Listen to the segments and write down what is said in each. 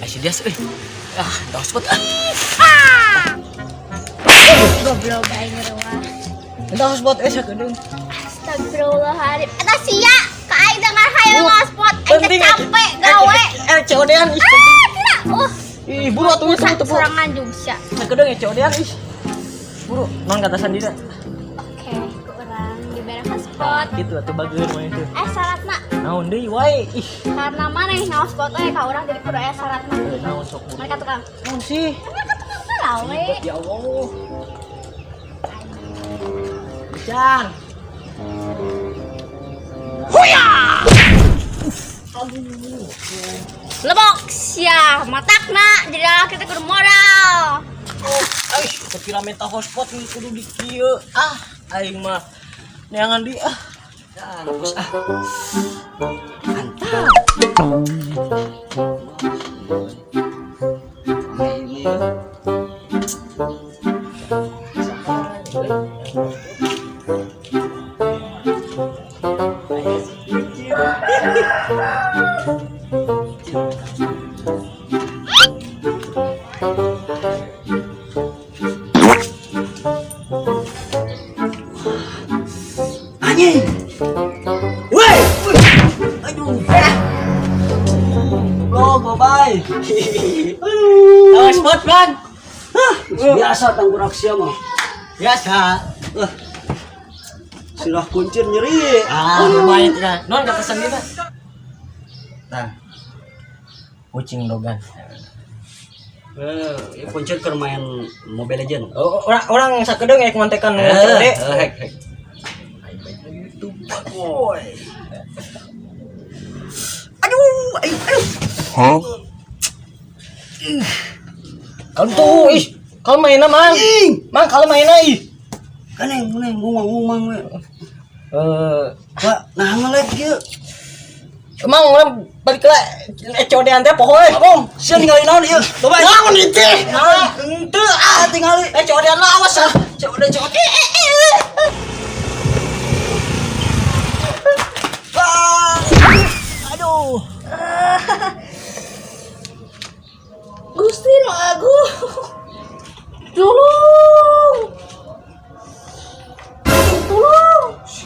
Asyik dia sih. Dah spot. Goblok aing meureun. Dah spot sakedeung. Astagfirullahaladzim. Eta sia, ka aing dengar hayang ngaspot. Aing teh capek gawe. Codean ih. Tidak. Ih, buru atuh tunggu. Sorangan juga. Sakedeung codean ih. Buru, non kata sandira. Oke, ku urang dibere ka spot. Gitu atuh bageun mah itu. Syaratna. Naon deui wae. Ih, Karena mana yang ngawas spot we ka urang jadi kudu aya syaratna. naon sok buru. Mereka tukang. Naon sih? Mereka tukang gawe. Ya Allah. Jan. Huya! Lebok sia, matakna jadi lalaki teh kudu modal. Aish, kepira meta hotspot kudu di kieu. Aing mah neangan di bagus mantap. Ini anjing. Woi. Aduh. Bye. Aduh. Spot, Bang. Biasa tanggurak sia mah. Biasa. Sirah kuncir nyeri. Lumayan ya. Non kata sendiri. Nah. Kucing dogan. Kuncir keur main Mobile Legend. Orang sakedeung ya kontekan Hek. Itu boy. Aduh. Hah? Kalau tuh, kalau mainnya mang kalau mainnya Kaneng ngomong we. Pak, Nah ngelek ieu. emang orang balik ke codean teh pohoy. Abong, sia ningali naon ieu? Coba. Naon itu? Nah, ente Tingali. codean lah awas ah. Code. Aduh. Gusti no aku. Tolong.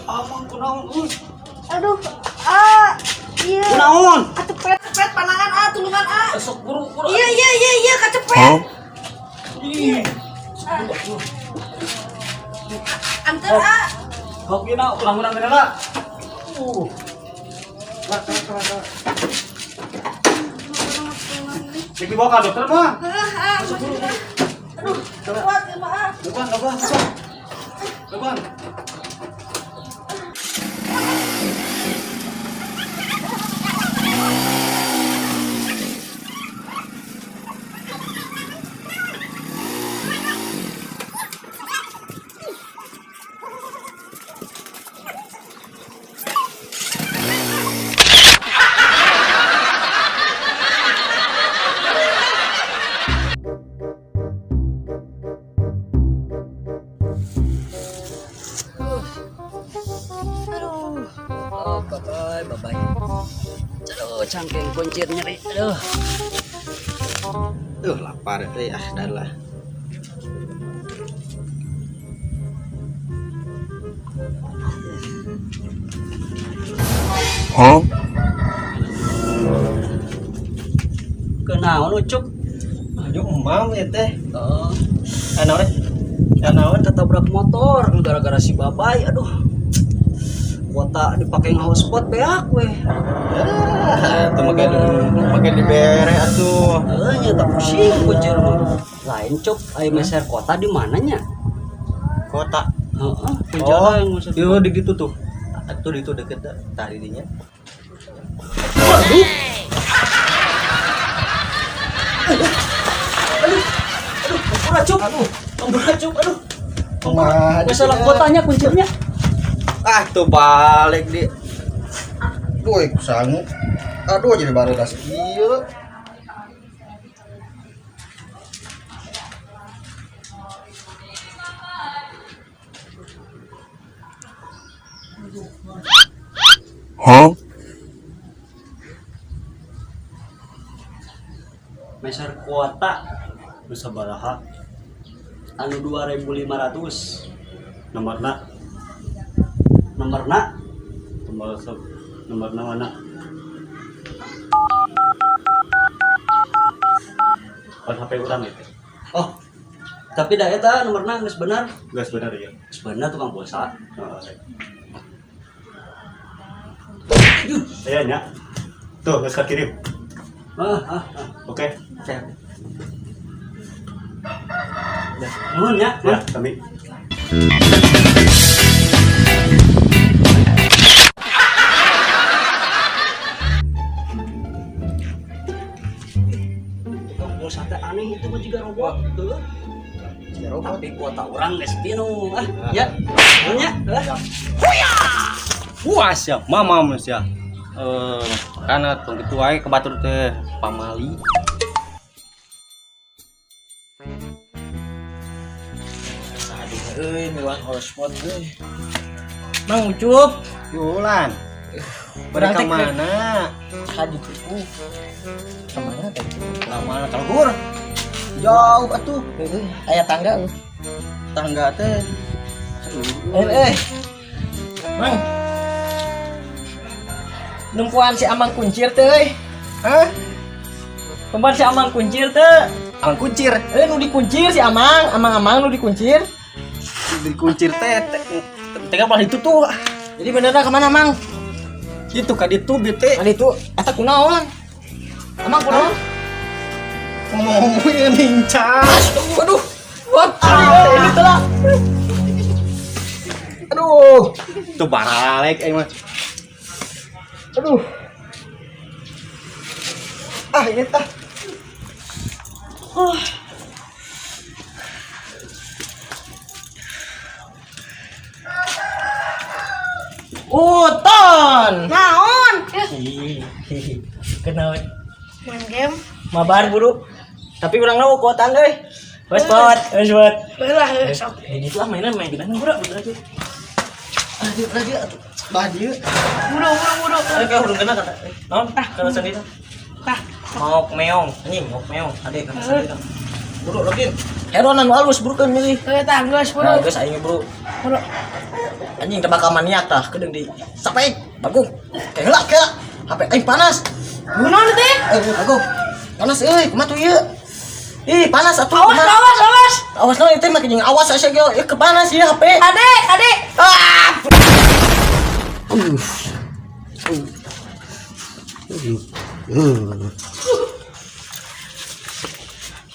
Abang kunaon? Aduh. Iya. Kunaon? Cepet panangan tulungan Sok buru. Iya kacepet. Antar Kau kira ulang-ulang kenapa? Dibawa ke dokter mah. Aduh, kuat ya maaf. Depan. Bye. Aduh, cangkeng kuncir nyeri. Aduh. Lapar teh dah lah. Kenaon ucuk? Aduh, emam ya teh. Kenaon ketabrak motor gara-gara si Babai. Aduh. Kuota dipakai nge-hotspot beak weh. makin dibere atuh. Nya tak pusing kuncir mah. Lain cok, aya meser kota di mananya? Kota. Heeh, penjara yang maksud. Yo di gitu tuh. Atuh di itu deket tadi dinya. Waduh. Aduh, cuk. Ampura cuk, aduh. Masalah kotanya kuncirnya. Ah tuh balik di. Woi sanggup. Aduh jadi baru das ieu. Huh? Meser kuota nu sabaraha? Anu 2.500. Nomorna nomor mana? Oh, HP urang itu. Oh, tapi da eta nomorna geus bener. Geus bener ya. Geus bener tukang pulsa. Saya nya. Tuh geus kirim. Oke. Nuhun ya. Ya, kami. Tukang pulsa teh aneh itu mah juga robot tuh. Tapi kuota orang geus pinu. Ya. Nuhun ya. Puas ya, mamam ya. Karena tong kitu wae kebatur teh pamali. Euy, miwan hotspot euy. Mang Ucup, Yulan. Berangkat mana? Hadi tuku. Kemana teh? Kemana kalgur? Jauh atuh. Aya tangga. Tangga teh. Mang. Numpuan si Amang kuncir teh euy. Hah? Numpuan si Amang kuncir teh. Amang kuncir. Nu dikuncir si Amang, Amang nu dikuncir. Dikuncir teh. Tengah malah itu tuh. Jadi benernya kemana Mang? Itu ka ditu bete. Ka ditu eta kunaon? Amang kunaon? Ngomongnya nincas. Waduh. Wah, ini telah. Aduh. Tuh balik mah. Aduh. Ah, ini tah. Uton. Naon? Kenal Main game. mabar buru. Tapi urang nu kuotan euy. Wes pot. Lah, sok. Ini tuh mainan main gimana buru aja. Aduh. Bah dieu. Buru. Oke, urang kena kata. Naon? Kalau sendiri. Tah. Mau meong, anjing mau meong. Ade kana sendiri. Buru lagi. Heronan nu alus buru kan milih. Tah, geus buru. Nah, geus aing buru. Buru. Anjing tebak maniak tah kedeung di sapaik bagung. Heula HP aing panas. Naon teh? Bagung. Panas euy, kumaha tuh ieu? Ih, panas atuh. Awas. Awas naon teh mah jeung awas asa ge ke panas ieu HP. Ade. Ah.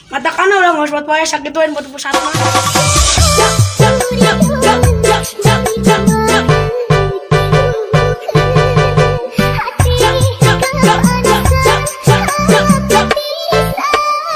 Katakan udah ngos buat wae sakit tuh buat pusat mah.